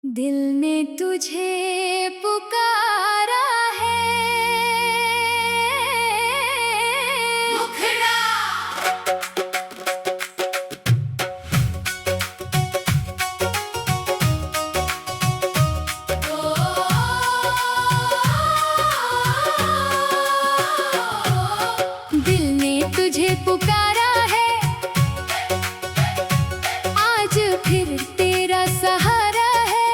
दिल ने तुझे पुकारा है मुखड़ा। दिल ने तुझे पुकारा है, आज फिर तेरा सहारा है।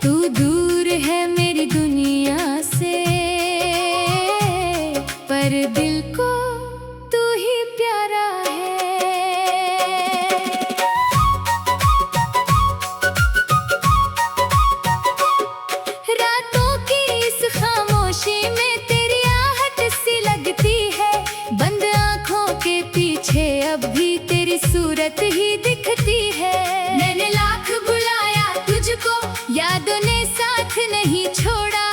तू दूर है मेरी दुनिया से, पर दिल को तू ही प्यारा है। रातों की इस खामोशी में तेरी आहट सी लगती है, बंद आँखों के पीछे अब भी तेरी सूरत ही दिखती है। मैंने लाख बुलाया तुझको, यादों ने साथ नहीं छोड़ा,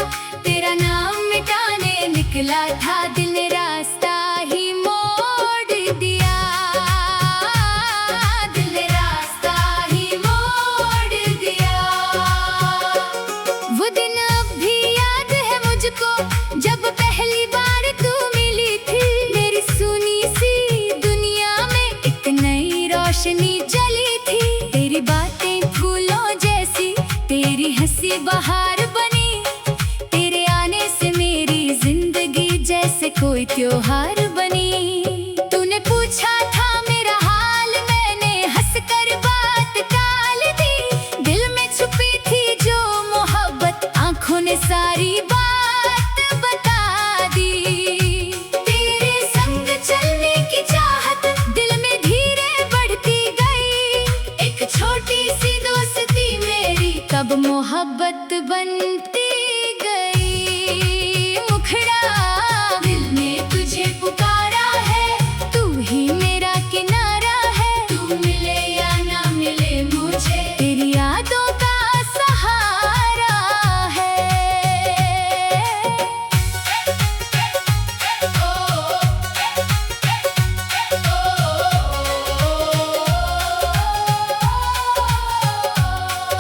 तेरा नाम मिटाने निकला था दिल ने रास्ता ही मोड़ दिया। दिल ने रास्ता ही मोड़ दिया। वो दिन अब भी याद है मुझको, जब पहली बार तू मिली थी। मेरी सुनी सी दुनिया में एक नई रोशनी जली थी। तेरी बातें फूलों जैसी, तेरी हंसी बहार बनी। तेरे आने से मेरी जिंदगी जैसे कोई त्योहार बनी। तूने पूछा था मेरा हाल, मैंने हंसकर बात टाल दी। दिल में छुपी थी जो मोहब्बत, आंखों ने सारी बात बता दी। तेरे संग चलने की चाहत दिल में धीरे बढ़ती गई। एक छोटी सी दोस्ती मेरी कब मोहब्बत बनती गई। मुखड़ा, दिल ने तुझे पुकारा है, तू ही मेरा किनारा है। तू मिले या ना मिले मुझे, तेरी यादों का सहारा है।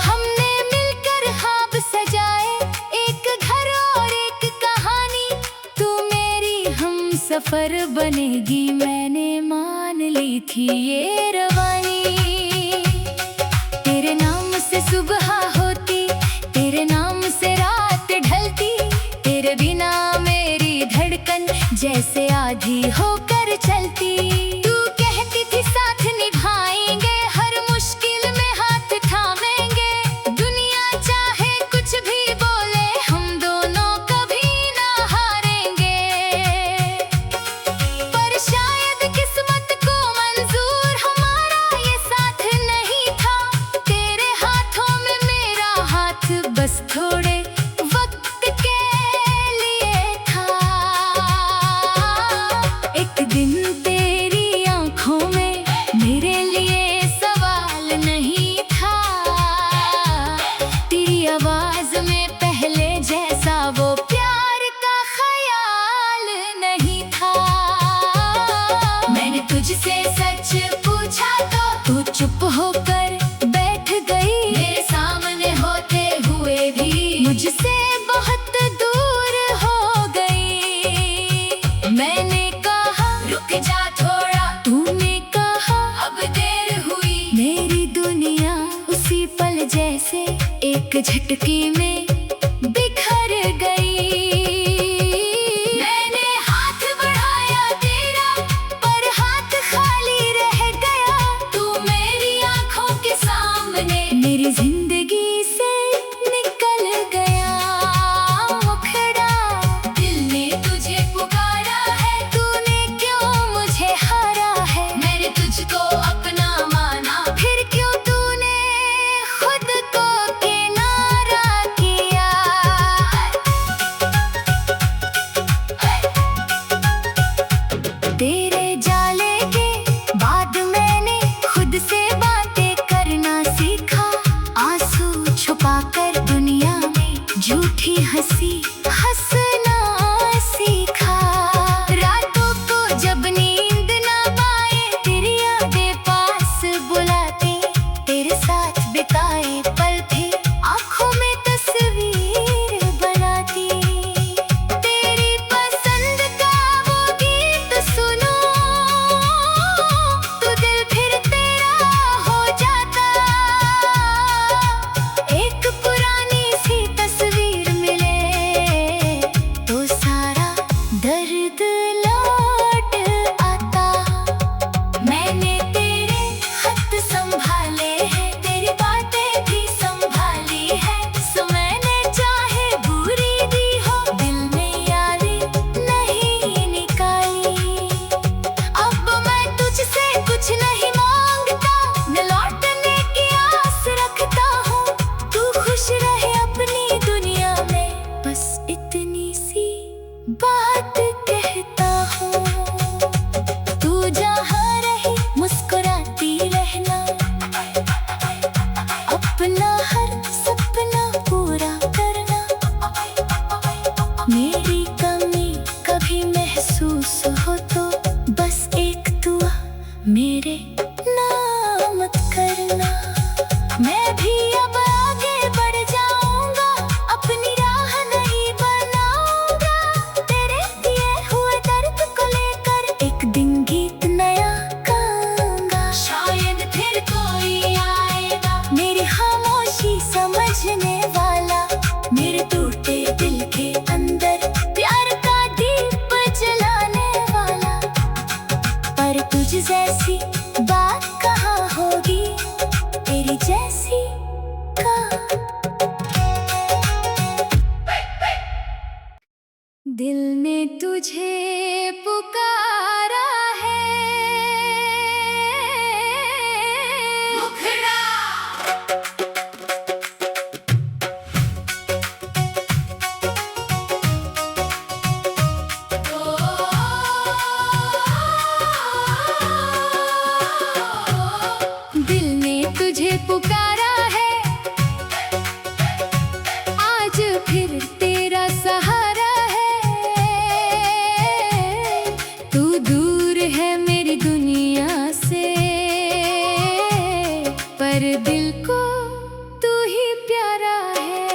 हमने मिलकर ख्वाब सजाए, एक घर और एक कहानी। तू मेरी हम सफर बनेगी, मैंने मान ली थी ये रवानी। तेरे नाम से सुबह होती, तेरे नाम से रात ढलती। तेरे बिना मेरी धड़कन जैसे आधी होकर चलती। तू कहती थी साथ निभाएंगे, हर मुश्किल में हाथ थामेंगे। दुनिया चाहे कुछ भी बोले, हम दोनों कभी ना हारेंगे। पर शायद किस्मत को मंजूर हमारा ये साथ नहीं था। तेरे हाथों में मेरा हाथ बस थोड़े वक्त के लिए था। एक दिन तेरी आंखों में मेरे लिए सवाल नहीं था। तेरी आवाज में पहले जैसा वो प्यार का ख्याल नहीं था। मैंने तुझसे सच पूछा तो तू चुप होकर बैठ गई। मेरे सामने होते हुए भी मुझसे बहुत दूर हो गई। मैंने कहा रुक जा थोड़ा, तूने कहा अब देर हुई। मेरी दुनिया उसी पल जैसे एक झटके में बिखर गई। मैंने हाथ बढ़ाया तेरा, पर हाथ खाली रह गया। तू मेरी आंखों के सामने मेरी जिंदगी से निकल गया। मुखड़ा, दिल ने तुझे पुकारा है, तूने क्यों मुझे हारा है। मैंने तुझको अपना माना, फिर क्यों तूने खुद को किनारा किया। तेरी जैसी का। दिल ने तुझे पुकारा है, मुखड़ा। दिल ने तुझे पुकारा है, आज फिर तेरा सहारा है। तू दूर है मेरी दुनिया से, पर दिल को तू ही प्यारा है।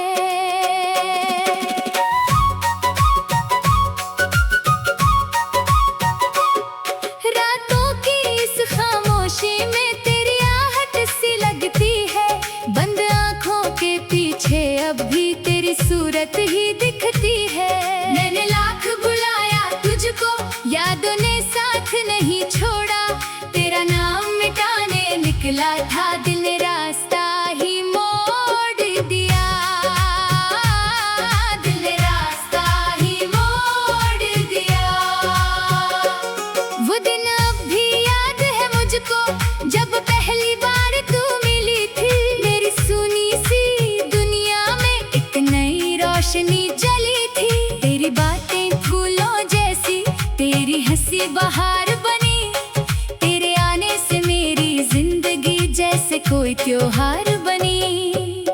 रातों की इस खामोशी में तेरी आहट सी लगती है, बंद आँखों के पीछे अब भी तेरी सूरत ही दिखती है। मैंने लाख बुलाया तुझको, यादों ने साथ नहीं छोड़ा, तेरा नाम मिटाने निकला था दिल ने रास्ता ही मोड़ दिया। दिल ने रास्ता ही मोड़ दिया। वो दिन अब भी याद है मुझको, जब पहली बार तू मिली थी। मेरी सुनी सी दुनिया में एक नई रोशनी जली थी। तेरी बातें फूलों जैसी, तेरी हंसी बहार बनी, तेरे आने से मेरी जिंदगी जैसे कोई त्योहार बनी।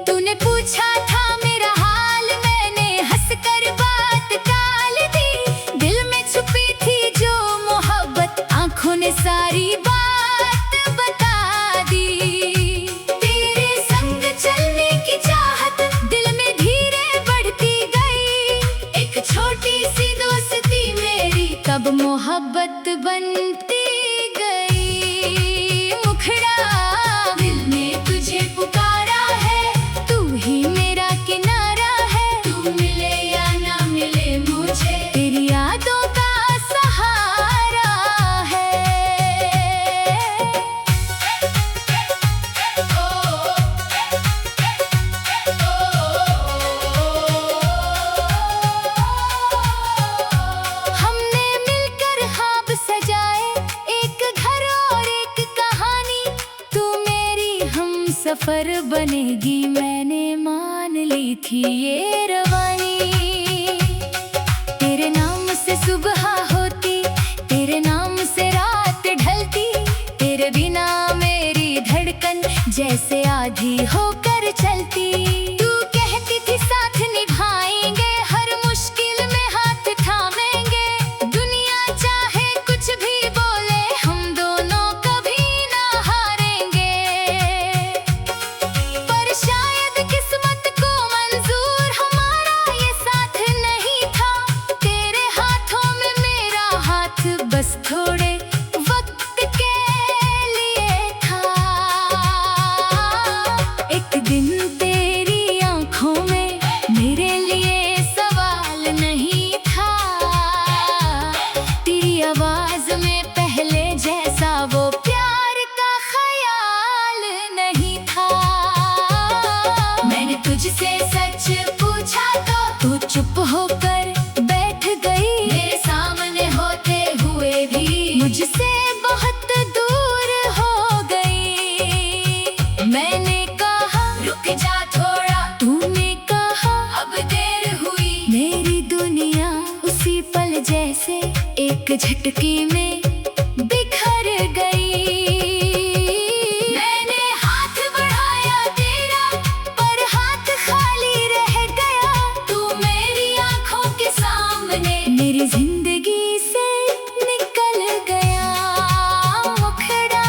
तूने पूछा था मेरा हाल, मैंने हंसकर बात टाल दी। दिल में छुपी थी जो मोहब्बत, आंखों ने सारी बात बता दी। तेरे संग चलने की चाहत दिल में धीरे बढ़ती गई। एक छोटी सी दोस्ती मेरी कब मोहब्बत बनती गई। मुखड़ा, दिल ने तुझे पुकारा है, तू ही मेरा किनारा है। तू मिले या ना मिले मुझे, तेरी यादों का सहारा है। हमने मिलकर ख्वाब सजाए, एक घर और एक कहानी। तू मेरी हम सफर बनेगी, मैंने मान ली थी ये रवानी। तेरे नाम से सुबह होती, तेरे नाम से रात ढलती, तेरे बिना मेरी धड़कन जैसे आधी होकर चलती। तू कहती थी साथ निभाएंगे, हर मुश्किल में हाथ थामेंगे। दुनिया चाहे कुछ भी बोले, हम दोनों कभी ना हारेंगे। पर शायद किस्मत को मंजूर हमारा ये साथ नहीं था। तेरे हाथों में मेरा हाथ बस थोड़े वक्त के लिए था। एक दिन तेरी आंखों में मेरे लिए सवाल नहीं था। तेरी आवाज में पहले जैसा वो प्यार का ख्याल नहीं था। मैंने तुझसे सच पूछा तो तू चुप होकर बैठ गई। मेरे सामने होते हुए भी मुझसे बहुत दूर हो गई। मैंने कहा रुक जा थोड़ा, तूने कहा अब देर हुई। मेरी दुनिया उसी पल जैसे एक झटके में बिखर गई। मैंने हाथ बढ़ाया तेरा, पर हाथ खाली रह गया। तू मेरी आंखों के सामने मेरी जिंदगी से निकल गया। मुखड़ा,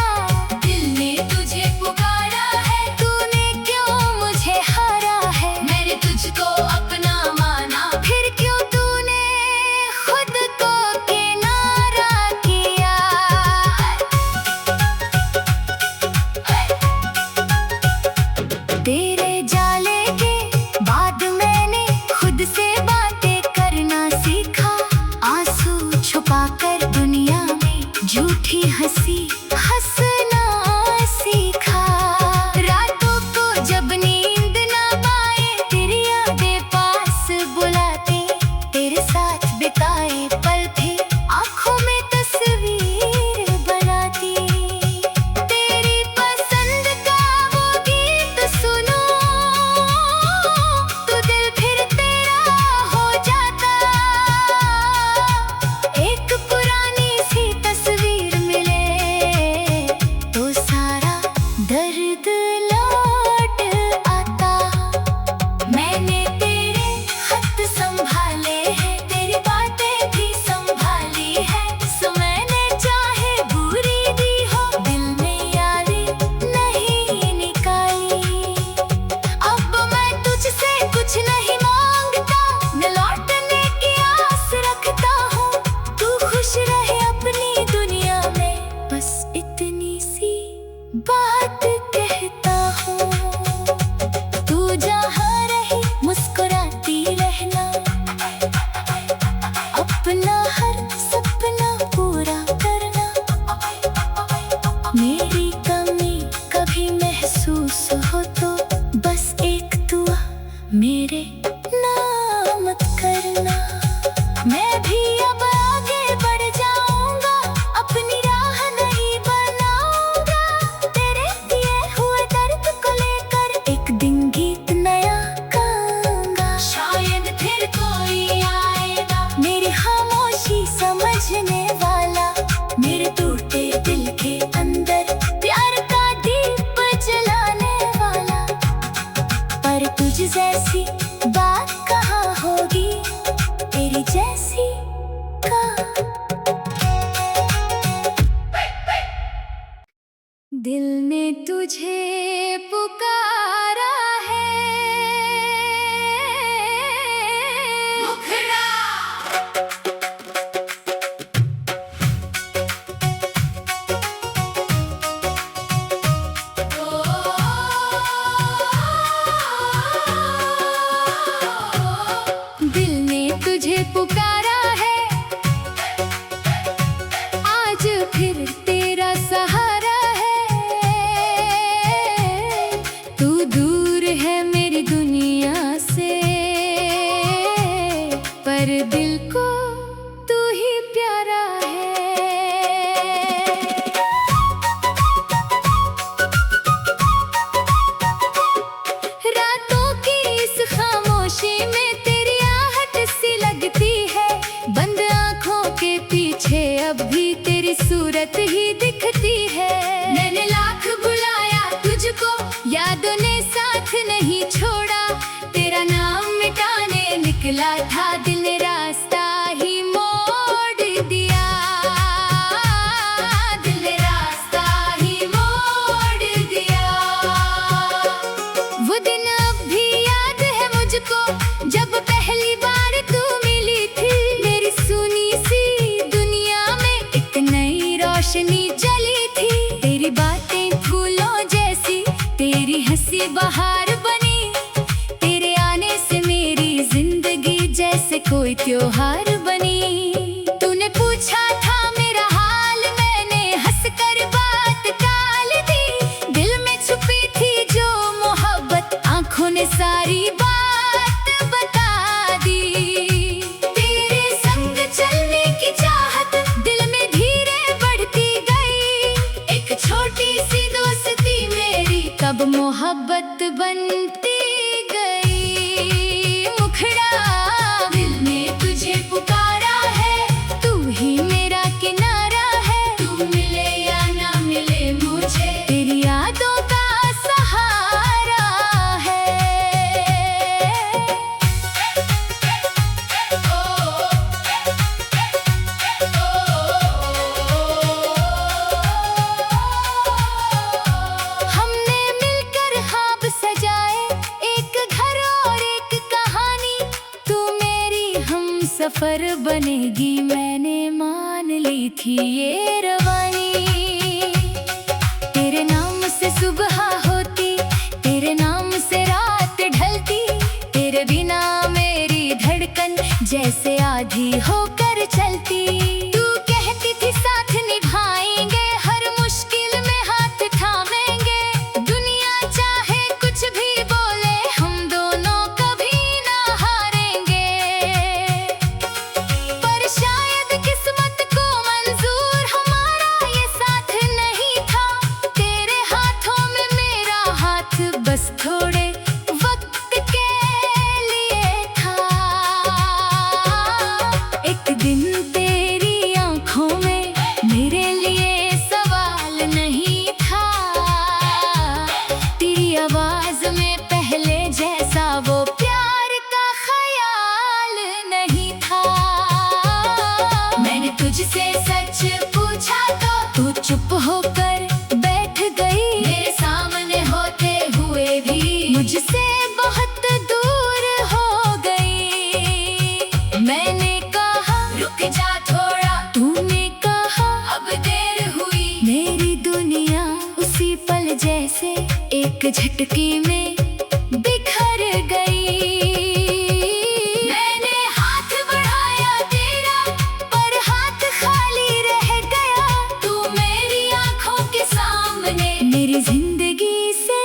दिल ने तुझे पुकारा है, तूने क्यों मुझे हारा है। मैंने तुझको अपना माना, फिर क्यों तूने खुद को किनारा किया। तेरे जाले के बाद मैंने खुद से बातें करना सीखा। आंसू छुपाकर दुनिया में झूठी हंसी हंसना सीखा। रातों लौट आता। मैंने तेरे खत संभाले हैं, तेरी बातें भी संभाली है। सो मैंने चाहे बुरी दी हो, दिल में यादें नहीं निकाली। अब मैं तुझसे कुछ नहीं मांगता, न लौटने की आस रखता हूँ। तू खुश रहे अपनी दुनिया में, बस इतनी सी बात कहता हूँ। तू जहाँ रहे मुस्कुराती रहना, अपना हर सपना पूरा करना। मेरी कमी कभी महसूस हो तो बस एक दुआ मेरे नाम मत करना। मैं भी अब आगे बढ़ जाऊंगा, अपनी राह नहीं बनाऊंगा। तेरे दिए हुए दर्द को लेकर एक दिन गीत नया गाऊंगा। शायद फिर कोई आएगा मेरी खामोशी समझने वाला, मेरे टूटे दिल के अंदर प्यार का दीप जलाने वाला। पर तुझ जैसी बात कहाँ होगी, तेरी जैसी का। दिल ने तुझे पुकारा है, मुखड़ा। दिल ने तुझे पुकारा है, आज फिर तेरा सहारा है। तू दूर है मेरी दुनिया से, पर दिल को तू ही प्यारा है। रातों की इस खामोशी में तेरी आहट सी लगती है। बंद आँखों के पीछे अब भी तेरी सूरत ही दिखती है। मैंने लाख बुलाया तुझको, यादों ने साथ नहीं छोड़ा। तेरा नाम मिटाने निकला था, दिल ने रास्ता ही मोड़ दिया। दिल ने रास्ता ही मोड़ दिया। वो दिन अब भी याद है मुझको, जब पहली बार तू मिली थी। मेरी सुनी सी दुनिया में एक नई रोशनी जली थी। तेरी बातें फूलों जैसी, तेरी हंसी बहार बनी। तेरे आने से मेरी जिंदगी जैसे कोई त्योहार बनी। तूने पूछा था मेरा हाल, मैंने हंसकर बात टाल दी। दिल में छुपी थी जो मोहब्बत, आंखों ने सारी बात बता दी। तेरे संग चलने की चाहत दिल में धीरे बढ़ती गई। एक छोटी सी दोस्ती मेरी कब मोहब्बत बनती गई। मुखड़ा, दिल ने तुझे पुकारा है, तू ही मेरा किनारा है। तू मिले या ना मिले मुझे, तेरी यादों का सहारा है। हमने मिलकर ख्वाब सजाए, एक घर और एक कहानी। तू मेरी हम सफर बनेगी, मैंने मान ली थी ये रवानी। तेरे नाम से सुबह होती, तेरे नाम से रात ढलती। तेरे बिना मेरी धड़कन जैसे आधी होकर चलती। तू कहती थी साथ निभाएंगे, हर मुश्किल में हाथ थामेंगे। दुनिया चाहे कुछ भी बोले, हम दोनों कभी ना हारेंगे। पर शायद किस्मत को मंजूर हमारा ये साथ चुटकी में बिखर गई। मैंने हाथ बढ़ाया तेरा, पर हाथ खाली रह गया। तू मेरी आंखों के सामने मेरी जिंदगी से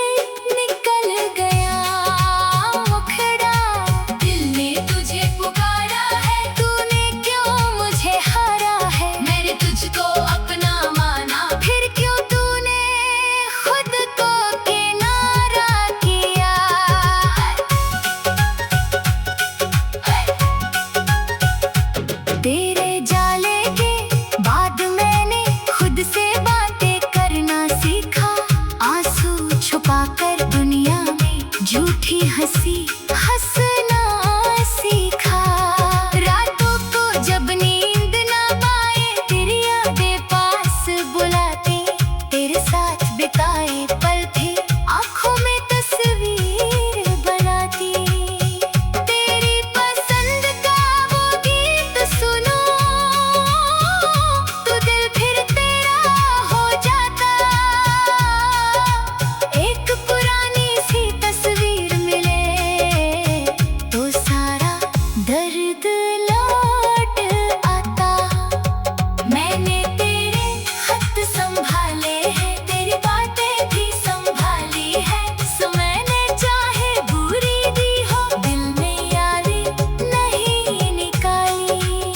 निकल गया। मुखड़ा, दिल ने तुझे पुकारा है, तूने क्यों मुझे हारा है। मैंने तुझको अपना माना, फिर क्यों तूने खुद को किनारा किया। तेरे जाले के बाद मैंने खुद से बातें करना सीखा। आंसू छुपाकर दुनिया में झूठी हंसी हंसना सीखा। रातों को जब नींद ना पाए, तेरी यादें पास बुलाते, तेरे साथ बिताए पल थे आंखों में तस्वीर बनाती। तेरी पसंद का वो गीत सुनो तो दिल फिर तेरा हो जाता। एक पुरानी सी तस्वीर मिले तो सारा दर्द लौट आता। मैंने तेरे खत संभाले हैं, तेरी बातें भी संभाली है। समय ने चाहे बुरी दी हो, दिल में यादें नहीं निकाली।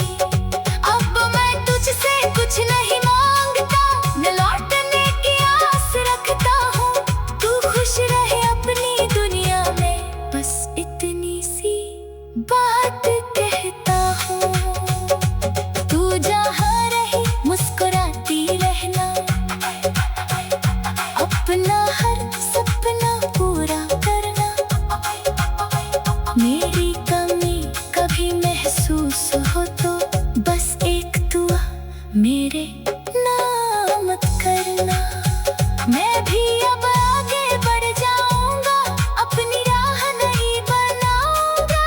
अब मैं तुझसे कुछ नहीं मांगता, न लौटने की आस रखता हूँ। तू खुश रहे अपनी दुनिया में, बस इतनी सी बात कहता हूँ। तू जहाँ रही मुस्कुराती रहना, अपना हर सपना पूरा करना। मेरी कमी कभी महसूस हो तो बस एक दुआ मेरे नाम मत करना। मैं भी अब आगे बढ़ जाऊंगा, अपनी राह नहीं बनाऊंगा।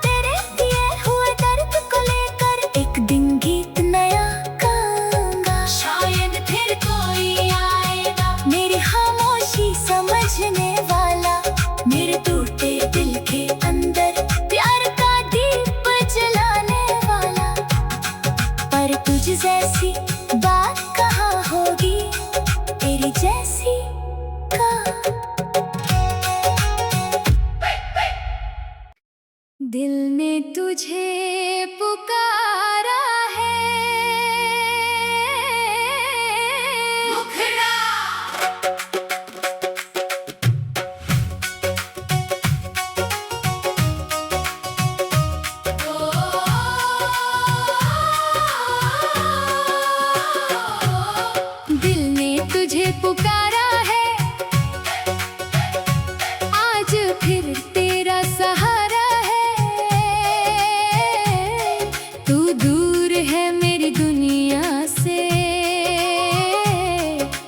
तेरे दिए हुए दर्द को लेकर एक दिन गीत नया गाऊंगा। शायद फिर कोई आएगा मेरी खामोशी समझने वाला, मेरे टूटे दिल के अंदर प्यार का दीप जलाने वाला। पर तुझ जैसी बात कहाँ होगी, तेरी जैसी का। दिल ने तुझे पुकारा है, मुखड़ा। दिल ने तुझे पुकारा है, आज फिर तेरा सहारा है। तू दूर है मेरी दुनिया से,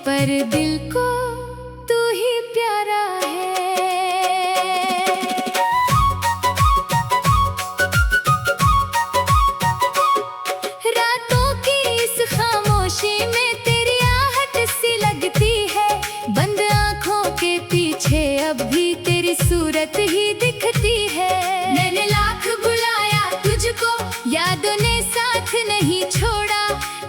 पर दिल को तू ही प्यारा है। रातों की इस खामोशी में तेरी आहट सी लगती है। बंद आंखों के पीछे अब भी तेरी सूरत ही दिखती है। मैंने लाख बुलाया तुझको, यादों ने साथ नहीं छोड़ा।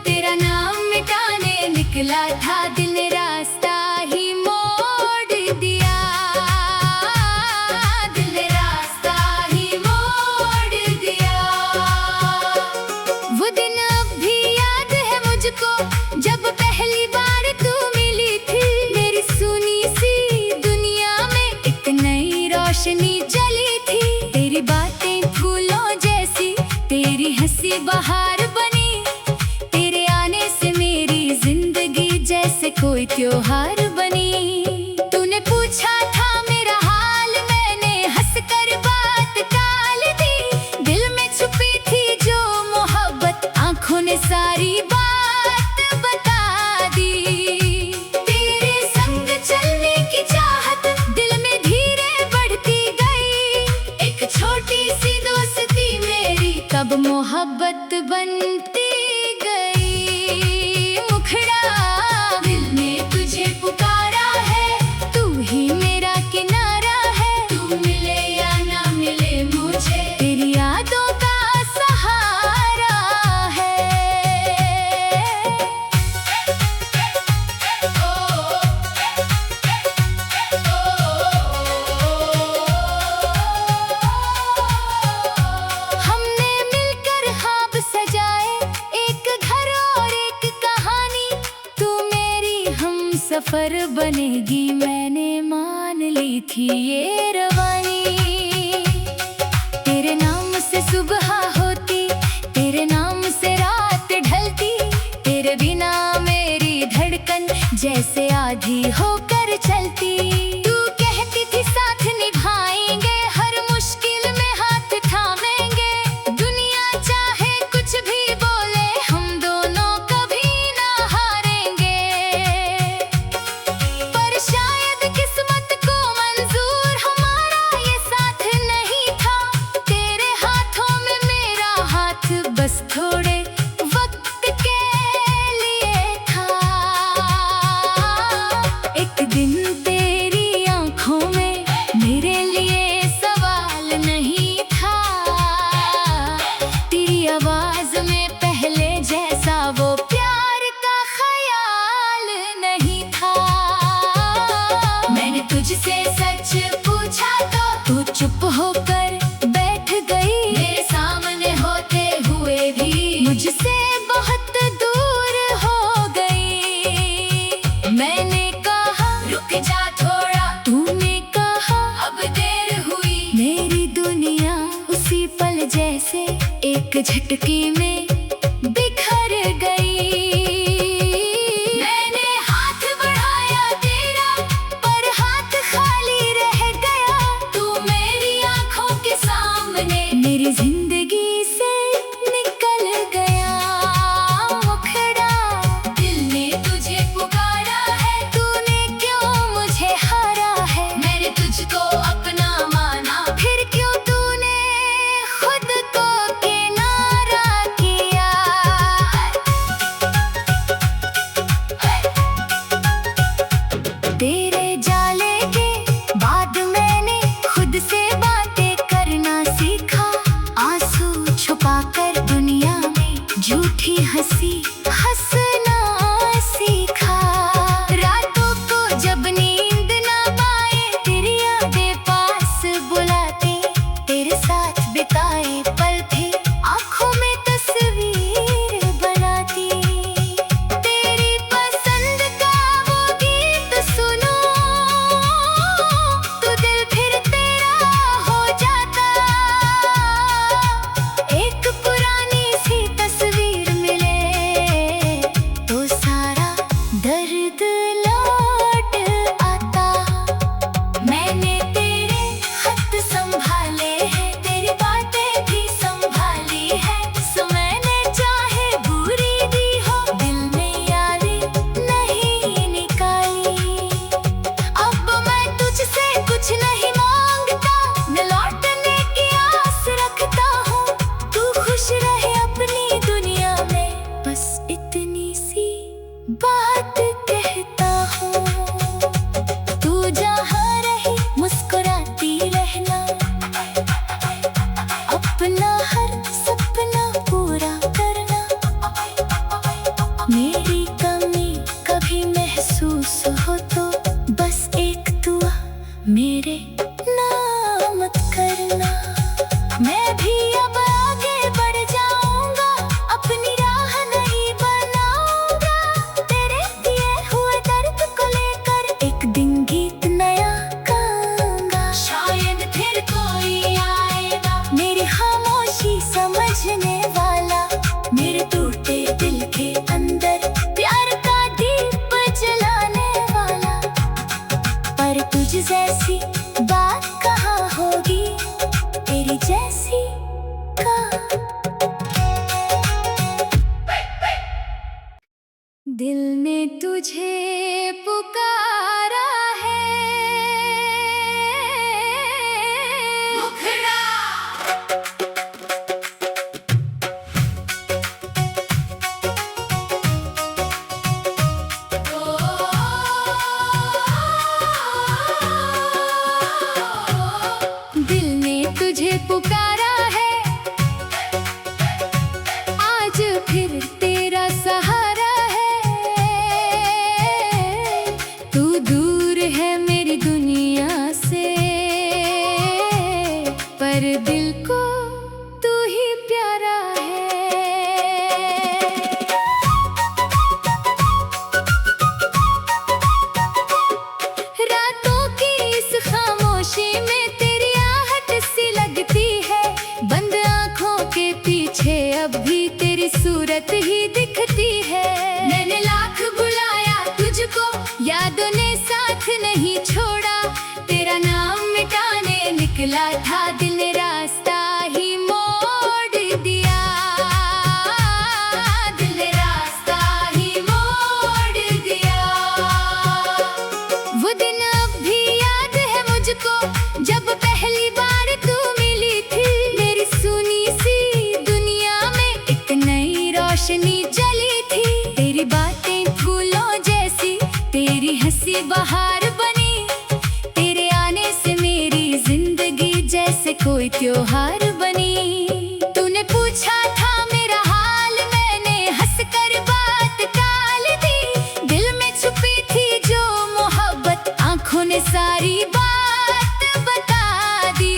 तेरा नाम मिटाने निकला था, दिल ने रास्ता ही मोड़ दिया। दिल ने रास्ता ही मोड़ दिया। वो दिन अब भी याद है मुझको, जब पहली बार तू मिली थी। मेरी सुनी सी दुनिया में एक नई रोशनी जली थी। तेरी बातें फूलों जैसी, तेरी हंसी बहार बनी। तेरे आने से मेरी जिंदगी जैसे कोई त्योहार बनी। तूने पूछा था मेरा हाल, मैंने हंसकर बात टाल दी। दिल में छुपी थी जो मोहब्बत, आंखों ने सारी बात बता दी। तेरे संग चलने की चाहत दिल में धीरे बढ़ती गई। एक छोटी सी दोस्ती मेरी कब मोहब्बत बनती गई। मुखड़ा, दिल ने तुझे पुकारा है, तू ही मेरा किनारा। सफर बनेगी, मैंने मान ली थी ये रवानी। तेरे नाम से सुबह होती, तेरे नाम से रात ढलती, तेरे बिना मेरी धड़कन जैसे आधी होकर चलती। तू कहती थी साथ निभाएंगे, हर मुश्किल में हाथ थामेंगे, दुनिया चाहे कुछ भी बोले, हम दोनों कभी ना हारेंगे। पर शायद किस्मत को मंजूर हमारा ये साथ नहीं था, तेरे हाथों में मेरा हाथ बस थोड़े वक्त के लिए था। एक दिन तेरी आंखों में मेरे लिए सवाल नहीं था, तेरी आवाज में पहले जैसा वो प्यार का ख्याल नहीं था। मैंने तुझसे सच पूछा तो तू चुप होकर बैठ गई, मेरे सामने होते हुए भी मुझसे बहुत दूर हो गई। मैंने कहा रुक जा थोड़ा, तूने कहा अब देर हुई। मेरी दुनिया उसी पल जैसे एक झटके में बिखर गई। मैंने हाथ बढ़ाया तेरा, पर हाथ खाली रह गया। तू मेरी आंखों के सामने मेरी जिंदगी से निकल गया। मुखड़ा दिल ने तुझे पुकारा है, तूने क्यों मुझे हारा है। मैंने तुझको अपना माना, फिर क्यों तूने खुद को किनारा किया। तेरे जाले के बाद मैंने खुद से बातें करना सीखा, आंसू छुपाकर दुनिया में झूठी हंसी हंसना सीखा। रातों को जब नींद ना पाए, तेरी यादें पास बुलाती, तेरे साथ बिताए पल थे आंखों में तस्वीर बनाती। तेरी पसंद का वो गीत सुनो तो दिल फिर तेरा हो जाता। एक पुरानी सी तस्वीर मिले तो सारा दर्द लौट आता। मैंने तेरे खत संभाले हैं, तेरी बातें भी संभाली है। समय ने चाहे बुरी दी हो, दिल में यादें नहीं निकाली। अब मैं तुझसे कुछ नहीं मांगता, न लौटने की आस रखता हूँ। तू खुश रहे अपनी दुनिया में, बस इतनी सी बात कहता हूँ। तू जहाँ रहे मुस्कुराती रहना, अपना हर सपना पूरा करना। मेरी कमी कभी महसूस हो तो बस एक दुआ मेरे नाम मत करना। मैं भी अब आगे बढ़ जाऊंगा, अपनी राह नहीं बनाऊंगा। तेरे दिए हुए दर्द को लेकर एक दिन गीत नया गाऊंगा। शायद फिर कोई आएगा मेरी खामोशी समझने वाला, मेरे टूटे दिल के अंदर प्यार का दीप जलाने वाला। पर तुझ जैसी बात कहाँ होगी, तेरी जैसी का। दिल ने तुझे पुकारा है, मुखड़ा दिल ने तुझे पुकारा है, आज फिर तेरा सहारा है। तू दूर है मेरी दुनिया से, पर दिल को तू ही प्यारा है। निकला था दिल ने रास्ता ही मोड़ दिया, दिल ने रास्ता ही मोड़ दिया। वो दिन अब भी याद है मुझको, जब पहली बार तू मिली थी। मेरी सुनी सी दुनिया में एक नई रोशनी जली थी। तेरी बातें फूलों जैसी, तेरी हंसी बहार बनी। तेरे आने से मेरी जिंदगी जैसे कोई त्योहार बनी। तूने पूछा था मेरा हाल, मैंने हंसकर बात टाल दी। दिल में छुपी थी जो मोहब्बत, आंखों ने सारी बात बता दी।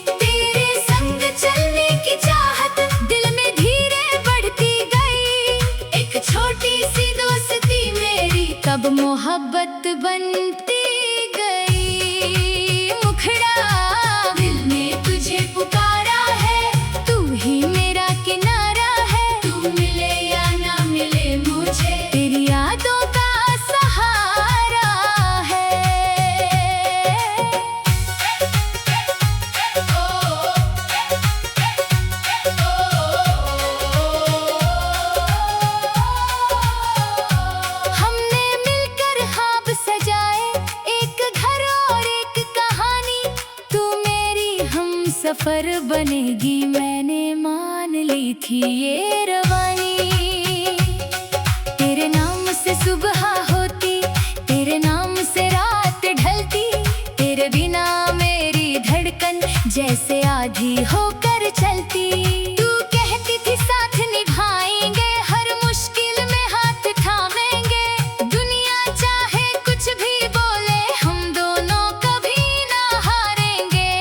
तेरे संग चलने की चाहत दिल में धीरे बढ़ती गई। एक छोटी सी दोस्ती मेरी कब मोहब्बत बनती गई। मुखड़ा दिल ने तुझे पुकारा है, तू ही मेरा किनारा है। तू मिले या ना मिले मुझे, तेरी यादों का सहारा है। हमने मिलकर ख्वाब सजाए, एक घर और एक कहानी। तू मेरी हम सफर बनेगी, मैंने मान ली थी ये रवानी। तेरे नाम से सुबह होती, तेरे नाम से रात ढलती। तेरे बिना मेरी धड़कन जैसे आधी होकर चलती। तू कहती थी साथ निभाएंगे, हर मुश्किल में हाथ थामेंगे। दुनिया चाहे कुछ भी बोले, हम दोनों कभी ना हारेंगे।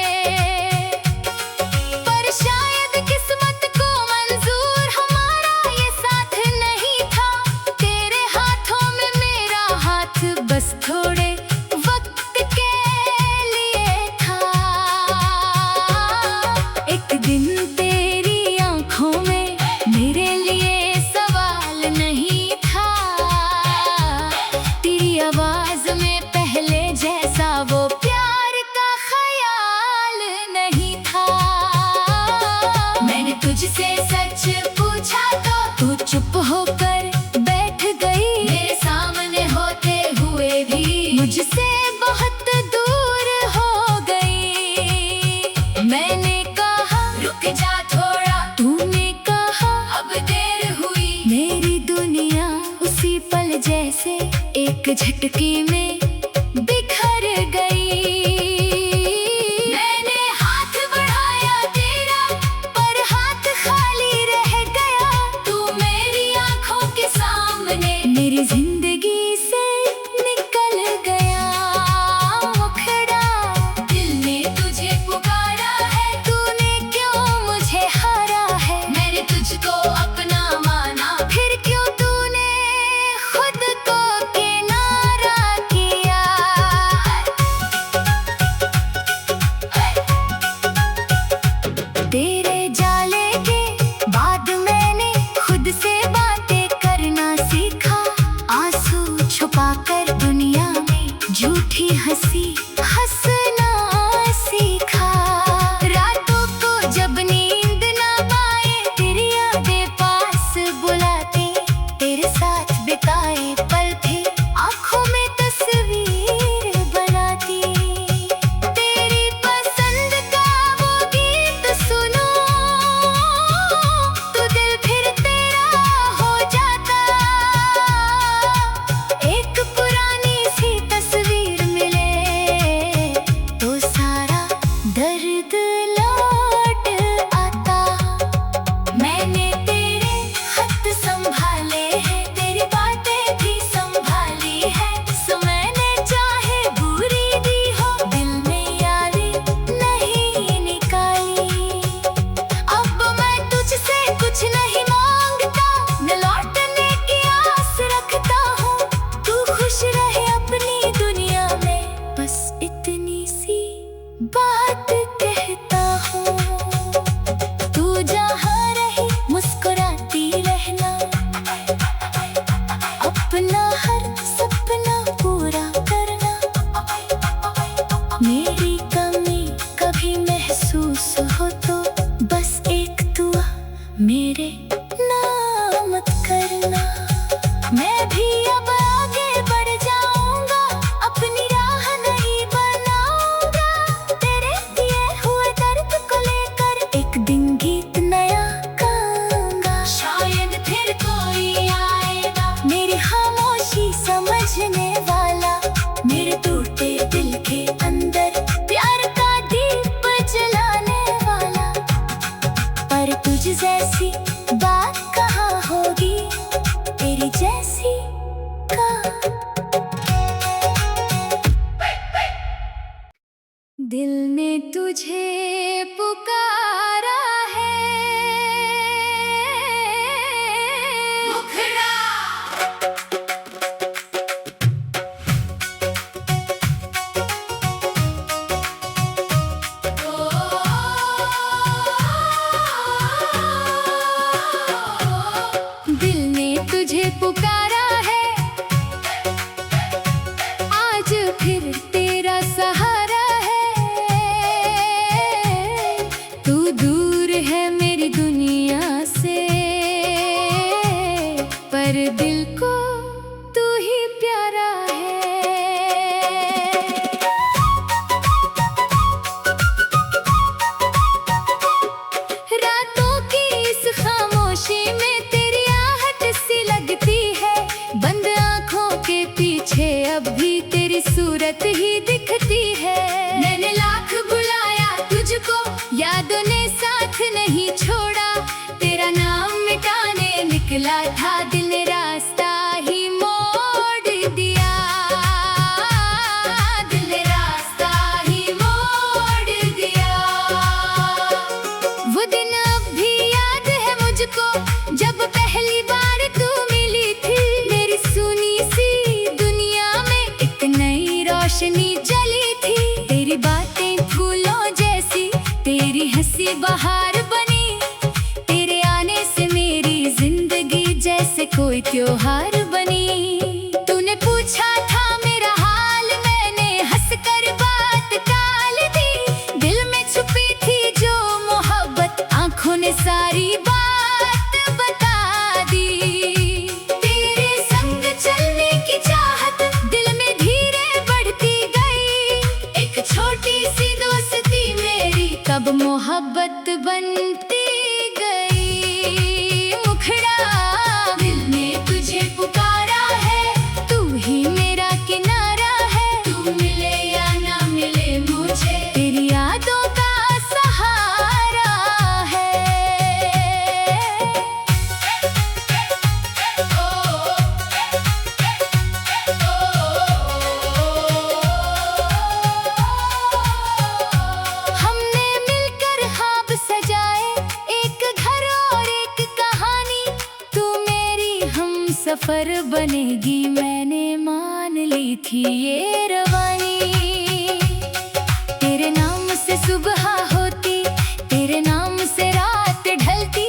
पर शायद किस्मत को मंजूर हमारा ये साथ नहीं था। तेरे हाथों में मेरा हाथ बस थोड़े वक्त के लिए था। एक दिन तेरी आंखों में मेरे लिए सवाल नहीं था। तेरी आवाज में पहले जैसा वो प्यार का ख्याल नहीं था। मैंने तुझसे सच पूछा तो तू चुप होकर बैठ गई। मेरे सामने होते हुए भी मुझसे बहुत दूर हो गई। मैंने कहा रुक जा थोड़ा, तूने कहा अब देर हुई। मेरी दुनिया उसी पल जैसे एक झटके में बिखर गई। मैंने हाथ बढ़ाया तेरा, पर हाथ खाली रह गया। तू मेरी आंखों के सामने मेरी जिंदगी से निकल गया। मुखड़ा दिल ने तुझे पुकारा है, तूने क्यों मुझे हारा है। मैंने तुझको अपना माना, फिर क्यों तूने खुद को किनारा किया। तेरे जाले के बाद मैंने खुद से बातें करना सीखा। आंसू छुपाकर दुनिया में झूठी हंसी हंसना सीखा। रातों को जब नींद ना पाए, तेरी यादें पास बुलाती। तेरे साथ बिताए पल थे, आंखों में तस्वीर बनाती। तेरी पसंद का वो गीत सुनो, तो दिल फिर तेरा हो जाता। एक पुरानी सी तस्वीर मिले तो सारा दर्द लौट आता। मैंने तेरे खत संभाले हैं, तेरी बातें भी संभाली है। समय ने चाहे बुरी दी हो, दिल में यादें नहीं निकाली। अब मैं तुझसे कुछ नहीं मांगता, न लौटने की आस रखता हूँ। तू खुश रहे अपनी दुनिया में, बस इतनी सी बात कहता हूँ। तू जहाँ रहे मुस्कुराती रहना, अपना हर सपना पूरा करना। मेरी कमी दिल ने तुझे पुकारा है मुखड़ा। दिल ने तुझे पुकारा है, आज फिर तेरा सहारा है। तू दूर है मेरी दुनिया से, पर दिल को तू ही प्यारा है। रातों की इस खामोशी में तेरी आहट सी लगती है, बंद आँखों के पीछे अब भी तेरी सूरत ही दिखती है। मैंने लाख बुलाया तुझको, यादों ने साथ नहीं छोड़ा, तेरा नाम मिटाने निकला था दिल ने रास्ता ही मोड़ दिया, दिल ने रास्ता ही मोड़ दिया। वो दिन अब भी याद है मुझको, जब पहली बार तू मिली थी। मेरी सुनी सी दुनिया में एक नई रोशनी जली थी। तेरी बातें फूलों जैसी, तेरी हंसी बहार बनी, तेरे आने से मेरी जिंदगी जैसे कोई त्योहार बनी। तूने पूछा था मेरा हाल, मैंने हंसकर बात टाल दी। दिल में छुपी थी जो मोहब्बत, आंखों ने सारी बात बता दी। तेरे संग चलने की चाहत दिल में धीरे बढ़ती गई, एक छोटी सी दोस्ती मेरी कब मोहब्बत बनती गई। मुखड़ा, दिल ने तुझे पुकारा है, तू ही मेरा किनारा है। तू मिले या ना मिले मुझे, तेरी यादों का सहारा है। हमने मिलकर ख्वाब सजाए, एक घर और एक कहानी। तू मेरी हम सफर बनेगी, मैंने मान ली थी ये रवानी। तेरे नाम से सुबह होती, तेरे नाम से रात ढलती,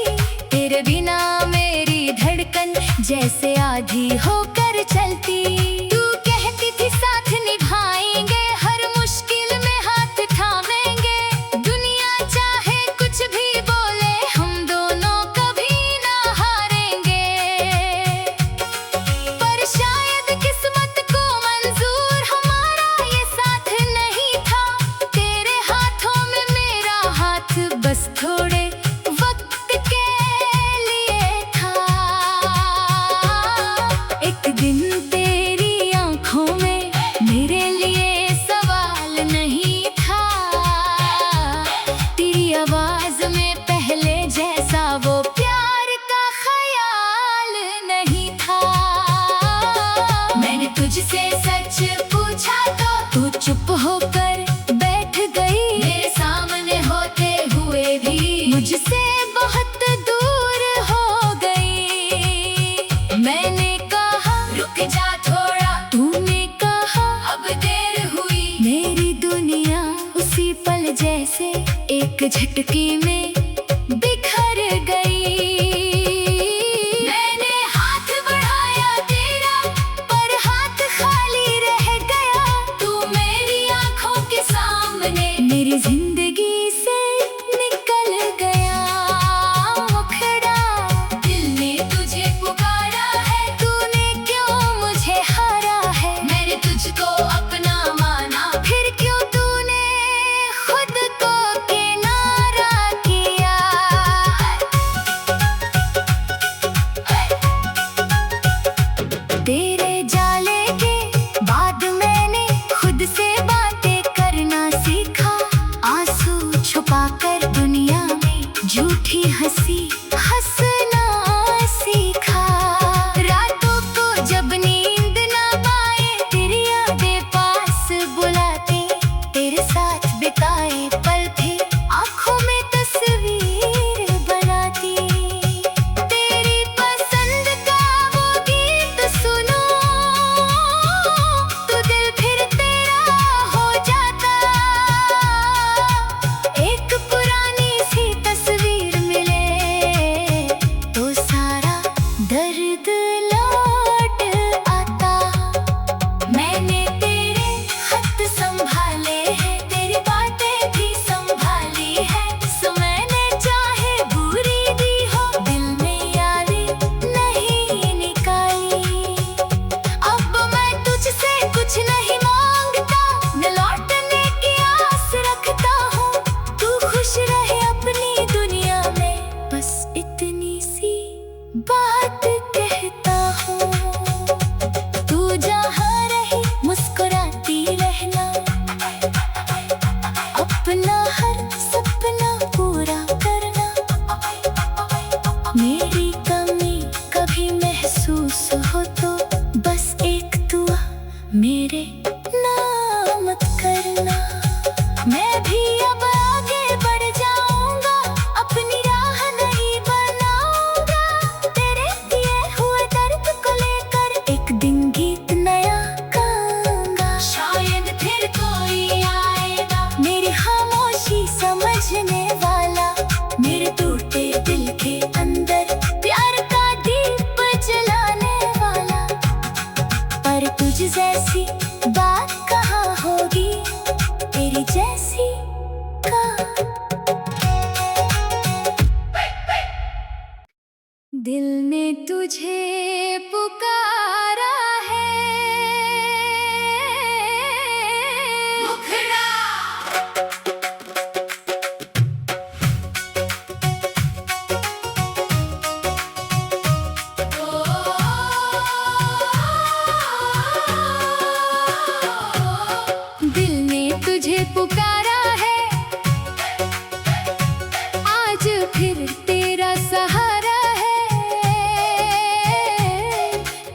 तेरे बिना मेरी धड़कन जैसे आधी होकर चलती। तू कहती थी साथ निभाएंगे, हर मुश्किल में हाथ थामेंगे। दुनिया चाहे कुछ भी बोले, हम दोनों कभी ना हारेंगे। पर शायद किस्मत को मंजूर हमारा ये साथ नहीं था। तेरे हाथों में मेरा हाथ बस थोड़े वक्त के लिए था। एक दिन तेरी आंखों में मेरे लिए सवाल नहीं था, तेरी आवाज में पहले जैसा वो प्यार का ख्याल नहीं था। मैंने तुझसे सच पूछा तो तू चुप होकर बैठ गई, मेरे सामने होते हुए भी मुझसे बहुत दूर हो गई। मैंने कहा रुक जा थोड़ा, तूने कहा अब देर हुई। मेरी दुनिया उसी पल जैसे एक झटके में बिखर गई। मैंने हाथ बढ़ाया तेरा, पर हाथ खाली रह गया। तू मेरी आंखों के सामने मेरी जिंदगी से निकल गया। मुखड़ा, दिल ने तुझे पुकारा है, तूने क्यों मुझे हारा है। मैंने तुझको अपना माना, फिर क्यों तूने खुद को किनारा किया। तेरे जाले के बाद मैंने खुद से बातें करना सीखा। आंसू छुपाकर दुनिया में झूठी हंसी हंसना सीखा। रातों को जब नींद ना पाए, तेरी यादें पास बुलाते, तेरे साथ बिताए पल थे, आंखों में तस्वीर बनाती। तेरी पसंद का वो गीत सुनो तो दिल फिर तेरा हो जाता। एक पुरानी सी तस्वीर मिले तो सारा दर्द लौट आता। मैंने तेरे खत संभाले हैं, तेरी बातें भी संभाली है। सो मैंने चाहे बुरी दी हो, दिल में यादें नहीं निकाली। अब मैं तुझसे कुछ नहीं मांगता, न लौटने की आस रखता हूँ। तू खुश रहे अपनी दुनिया में, बस इतनी सी बात कहता हूँ। तू जहाँ रहे मुस्कुराती रहना, अपना हर सपना पूरा करना। मेरी कमी कभी महसूस हो तो बस एक दुआ मेरे नाम मत करना। मैं भी अब आगे बढ़ जाऊंगा, अपनी राह नहीं बनाऊंगा। तेरे दिए हुए दर्द को लेकर एक दिन गीत नया गाऊंगा। शायद फिर कोई आएगा मेरी खामोशी समझने वाला, मेरे टूटे दिल के अंदर प्यार का दीप जलाने वाला। पर तुझ जैसी बात कहाँ होगी, तेरी जैसी का। दिल ने तुझे पुकारा है, मुखड़ा। दिल ने तुझे पुकारा है, आज फिर तेरा सहारा है।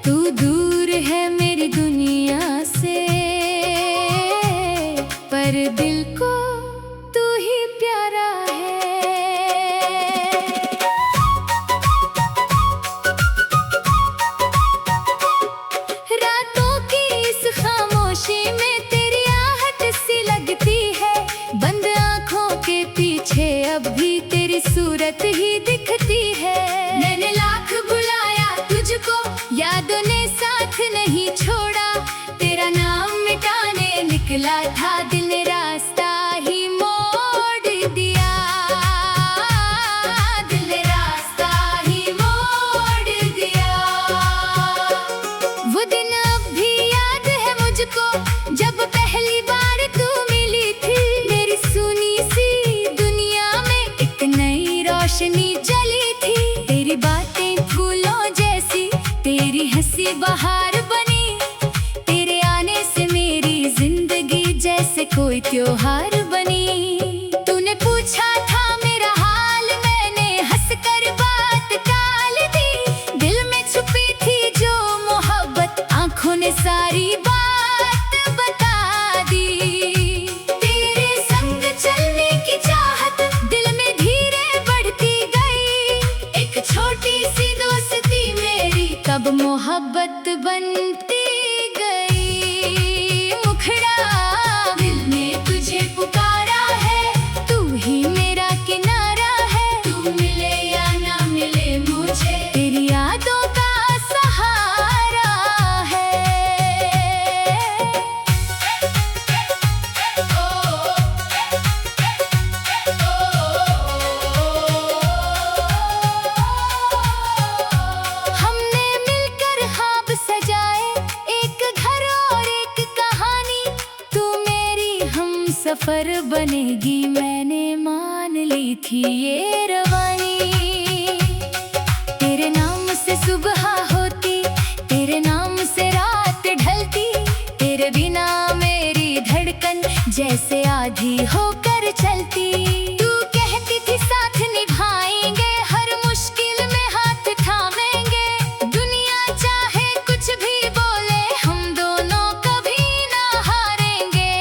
तू दूर है मेरी दुनिया से, पर दिल को तू ही प्यारा है। रातों की इस खामोशी में तेरी आहट सी लगती है। बंद आँखों के पीछे अब भी तेरी सूरत ही दिखती है। मैंने लाख बुलाया तुझको, यादों ने साथ नहीं छोड़ा। तेरा नाम मिटाने निकला था, दिल ने रास्ता ही मोड़ दिया। दिल ने रास्ता ही मोड़ दिया। वो दिन अब भी याद है मुझको, जब पहली बार तू मिली थी। मेरी सुनी सी दुनिया में एक नई रोशनी जली थी। तेरी बातें फूलों जैसी, तेरी हंसी बहार बनी। तेरे आने से मेरी जिंदगी जैसे कोई त्योहार बनी। तूने पूछा था मेरा हाल, मैंने हंसकर बात टाल दी। दिल में छुपी थी जो मोहब्बत, आंखों ने सारी बात बता दी। तेरे संग चलने की चाहत दिल में धीरे बढ़ती गई। एक छोटी सी दोस्ती मेरी कब मोहब्बत बनती गई। मुखड़ा, दिल ने तुझे पुकारा है, तू ही मेरा किनारा है। तू मिले या ना मिले मुझे, तेरी यादों का सहारा है। हमने मिलकर ख्वाब सजाए, एक घर और एक कहानी। तू मेरी हम सफर बनेगी, मैंने मान ली थी ये रवानी। तेरे नाम से सुबह होती, तेरे नाम से रात ढलती। तेरे बिना मेरी धड़कन जैसे आधी होकर चलती। तू कहती थी साथ निभाएंगे, हर मुश्किल में हाथ थामेंगे। दुनिया चाहे कुछ भी बोले, हम दोनों कभी ना हारेंगे।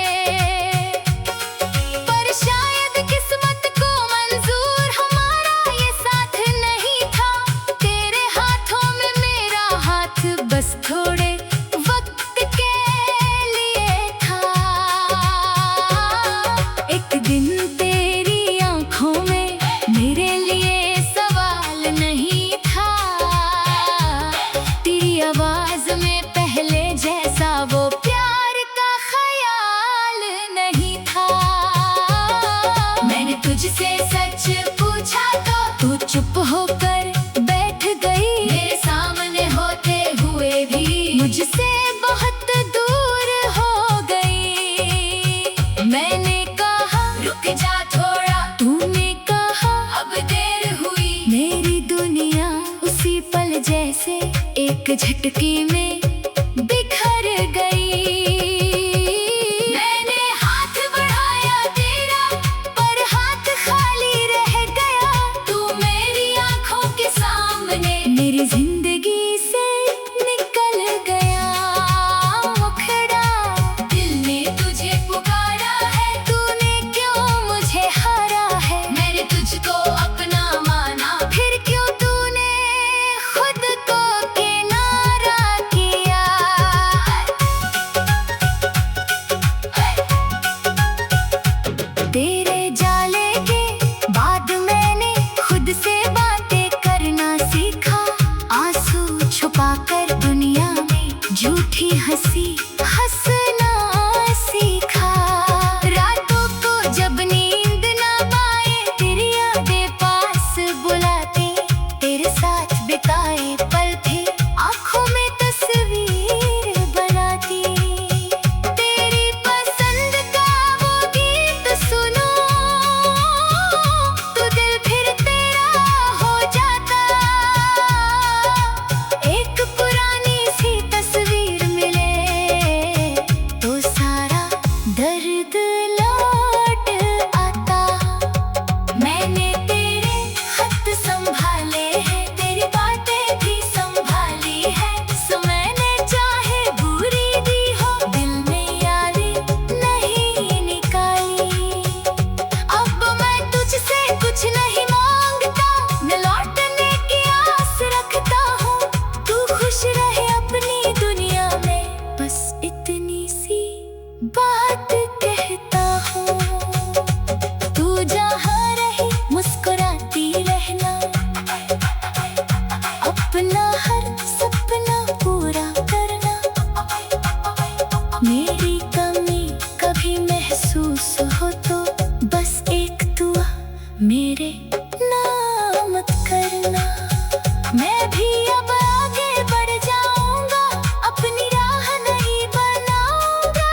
झटके में बिखर गई। मैंने हाथ बढ़ाया तेरा, पर हाथ खाली रह गया। तू मेरी आंखों के सामने मेरी जिंदगी से निकल गया। मुखड़ा दिल ने तुझे पुकारा है, तूने क्यों मुझे हारा है। मैंने तुझको अपना माना, फिर क्यों तूने खुद को किनारा किया। तेरे जाले के बाद मैंने खुद से बातें करना सीखा। आंसू छुपाकर दुनिया में झूठी हंसी हंसना सीखा। रातों को जब नींद ना पाए, तेरी यादें पास बुलाती। तेरे साथ बिताए पल थे, आंखों में तस्वीर बनाती। तेरी पसंद का वो गीत सुनो, तो दिल फिर तेरा हो जाता। एक पुरानी सी तस्वीर मिले, तो सारा दर्द लौट आता। मैंने तेरे खत संभाले हैं, तेरी बातें भी संभाली है। समय ने चाहे बुरी दी हो, दिल में यादें नहीं निकाली। अब मैं तुझसे कुछ नहीं मांगता, न लौटने की आस रखता हूँ। तू खुश रहे अपनी दुनिया में, बस इतनी सी बात कहता हूँ। तू जहाँ रहे मुस्कुराती रहना, अपना हर सपना पूरा करना। मेरी कमी कभी महसूस हो तो बस एक दुआ मेरे नाम करना। मैं भी अब आगे बढ़ जाऊंगा, अपनी राह नहीं बनाऊंगा।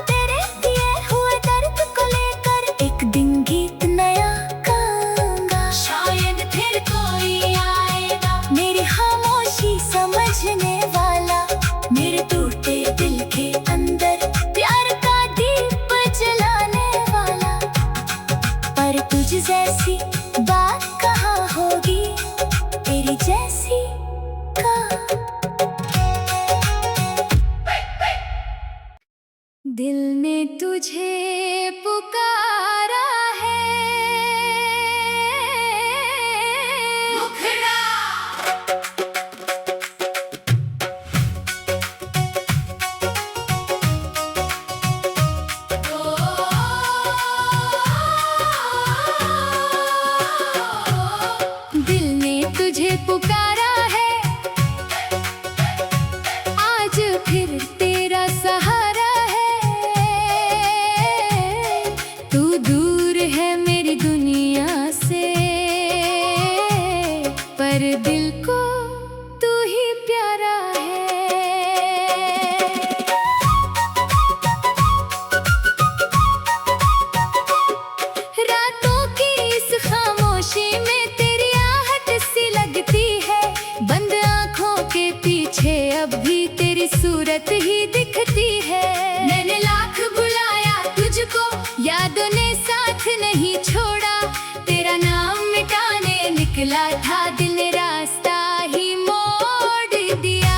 तेरे दिए हुए दर्द को लेकर एक दिन गीत नया गाऊंगा। शायद फिर कोई आएगा मेरी खामोशी समझने वाला, मेरे टूटे दिल के अंदर प्यार का दीप जलाने वाला। पर तुझ जैसी बात कहाँ होगी, तेरी जैसी कहाँ। दिल ने तुझे पुकारा है, मुखड़ा दिल ने तुझे पुकारा है, आज फिर तेरा सहारा है। तू दूर है मेरी दुनिया से, पर दिल को तू ही प्यारा है। रातों की इस खामोशी में तेरी आहट सी लगती है। बंद आंखों के पीछे अब भी तेरी सूरत ही दिखती है। मैंने लाख बुलाया तुझको, यादों ने साथ नहीं छोड़ा। तेरा नाम मिटाने निकला था, दिल ने रास्ता ही मोड़ दिया।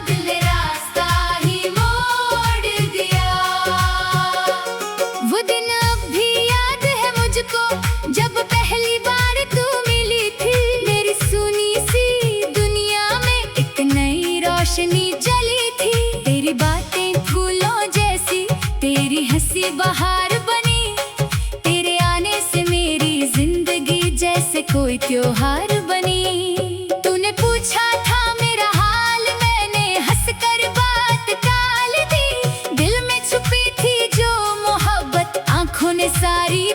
दिल ने रास्ता ही मोड़ दिया। वो दिन अब भी याद है मुझको, जब पहली बार तू मिली थी। मेरी सुनी सी दुनिया में एक नई रोशनी जली थी। तेरी बातें फूलों जैसी, तेरी हंसी बहार बनी। तेरे आने से मेरी जिंदगी जैसे कोई त्योहार बनी। तूने पूछा था मेरा हाल, मैंने हंसकर बात टाल दी। दिल में छुपी थी जो मोहब्बत, आंखों ने सारी